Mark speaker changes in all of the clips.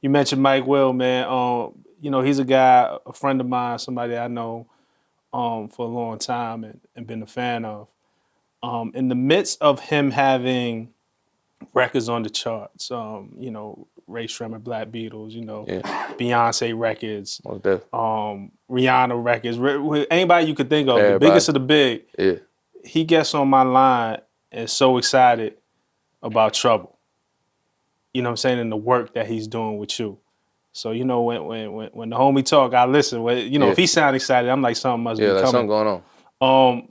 Speaker 1: you mentioned Mike Will, man. You know, he's a guy, a friend of mine, somebody I know for a long time and been a fan of. In the midst of him having records on the charts, you know, Ray Shremmer, Black Beatles, you know, Beyonce records, Rihanna records, anybody you could think of, the biggest of the big.
Speaker 2: Yeah.
Speaker 1: He gets on my line and so excited about Trouble. You know what I'm saying? And the work that he's doing with you. So, you know, when the homie talk, I listen. You know, if he sound excited, I'm like, something must be coming.
Speaker 2: Yeah, something going on.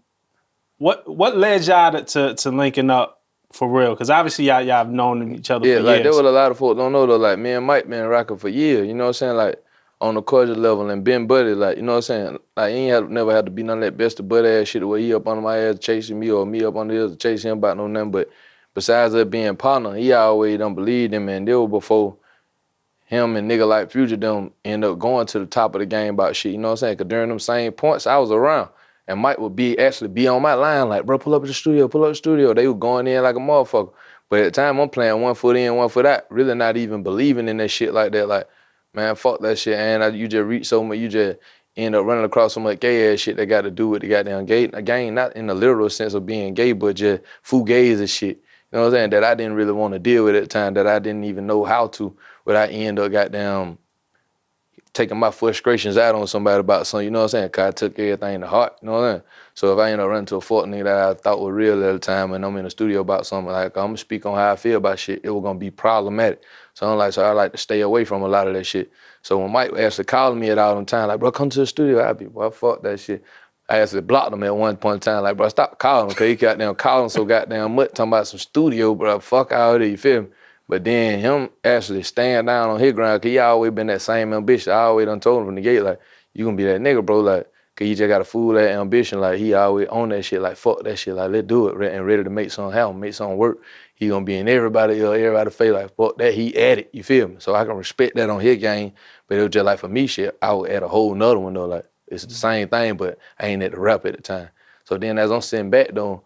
Speaker 1: What led y'all to linking up for real? Because obviously y'all have known each other for years.
Speaker 2: Yeah, like there was a lot of folks don't know though. Like me and Mike been rocking for years. You know what I'm saying? Like on the cordial level and been buddy. Like you know what I'm saying? Like he never had to be none of that best of buddy ass shit where he up under my ass chasing me or me up under his chasing him about no nothing. But besides us being partner, he always done believed him. And there was before him and nigga like Future them end up going to the top of the game about shit. You know what I'm saying? Cause during them same points I was around. And Mike would actually be on my line like, bro, pull up to the studio, pull up to the studio. They were going in like a motherfucker. But at the time, I'm playing 1 foot in, 1 foot out, really not even believing in that shit like that. Like, man, fuck that shit. And you just reach so much, you just end up running across so much gay ass shit that got to do with the goddamn gay. Again, not in the literal sense of being gay, but just fugazi and shit. You know what I'm saying? That I didn't really want to deal with at the time, that I didn't even know how to, but I end up goddamn taking my frustrations out on somebody about something, you know what I'm saying? Cause I took everything to heart, you know what I'm saying? So if I end up running to a fuck nigga that I thought was real at the time and I'm in the studio about something, like I'm gonna speak on how I feel about shit, it was gonna be problematic. So I like to stay away from a lot of that shit. So when Mike actually calling me at all the time, like, bro, come to the studio, I'd be, boy, fuck that shit. I actually blocked him at one point in time, like, bro, stop calling him, cause he goddamn calling so goddamn much, talking about some studio, bro, fuck out of there, you feel me? But then him actually staying down on his ground, cause he always been that same ambition. I always done told him from the gate, like, you gonna be that nigga, bro, like, cause you just got a fool that ambition, like, he always on that shit, like, fuck that shit, like, let's do it, and ready to make something happen, make something work. He gonna be in everybody face, like, fuck that, he at it, you feel me? So I can respect that on his game, but it was just like, for me, shit, I was at a whole nother one, though, like, it's the same thing, but I ain't at the rap at the time. So then as I'm sitting back, though,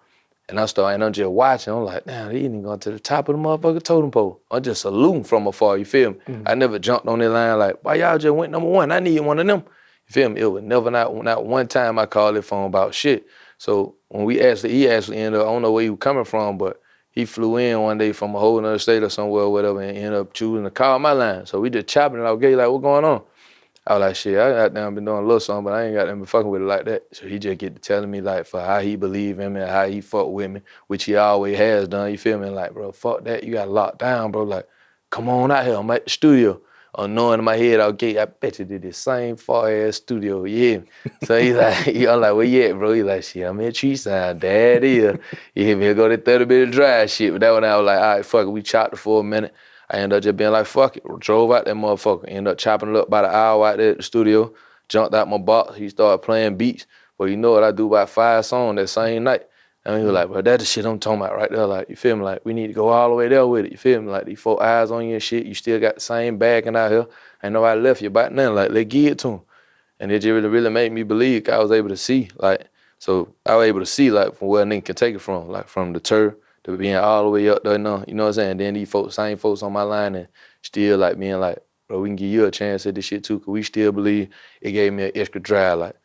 Speaker 2: and I'm just watching, I'm like, damn, they ain't going to the top of the motherfucking totem pole. I'm just saluting from afar, you feel me? I never jumped on that line like, why y'all just went number one? I need one of them. You feel me? It was never, not one time I called that phone about shit. So when he actually ended up, I don't know where he was coming from, but he flew in one day from a whole other state or somewhere or whatever and ended up choosing to call my line. So we just chopping it out, gay, like, what going on? I was like, shit, I got down been doing a little something, but I ain't got them been fucking with it like that. So he just get to telling me like for how he believe in me and how he fuck with me, which he always has done, you feel me? Like, bro, fuck that, you got locked down, bro. Like, come on out here, I'm at the studio. Knowing in my head, okay, I bet you did the same far-ass studio, yeah. So he's like, I'm like, where you at, bro? He's like, shit, I'm at Treeside, dad here. You hear me, go that 30-minute drive shit. But that one I was like, all right, fuck it, we chopped it for a minute. I ended up just being like, fuck it, drove out that motherfucker. Ended up chopping it up about an hour out there at the studio, jumped out my box, he started playing beats. But you know what, I do about 5 songs that same night. And he was like, bro, that's the shit I'm talking about right there. Like, you feel me? Like, we need to go all the way there with it. You feel me? Like, these 4 eyes on you and shit, you still got the same bagging out here. Ain't nobody left you about nothing. Like, let's give it to him. And it just really made me believe I was able to see. Like, so I was able to see, like, from where a nigga can take it from. Like, from the turf to being all the way up there now. You know what I'm saying? Then these folks, same folks on my line and still, like, being like, bro, we can give you a chance at this shit, too, because we still believe it gave me an extra drive. Like,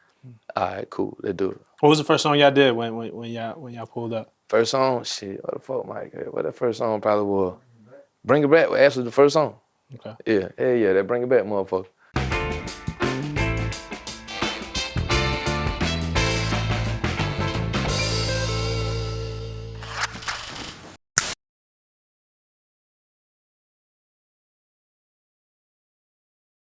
Speaker 2: all right, cool, let's do it.
Speaker 1: What was the first song y'all did when y'all pulled up?
Speaker 2: First song? Shit, what the fuck, Mike? What that first song probably was? Bring It Back was actually the first song.
Speaker 1: Okay.
Speaker 2: Yeah, that Bring It Back motherfucker.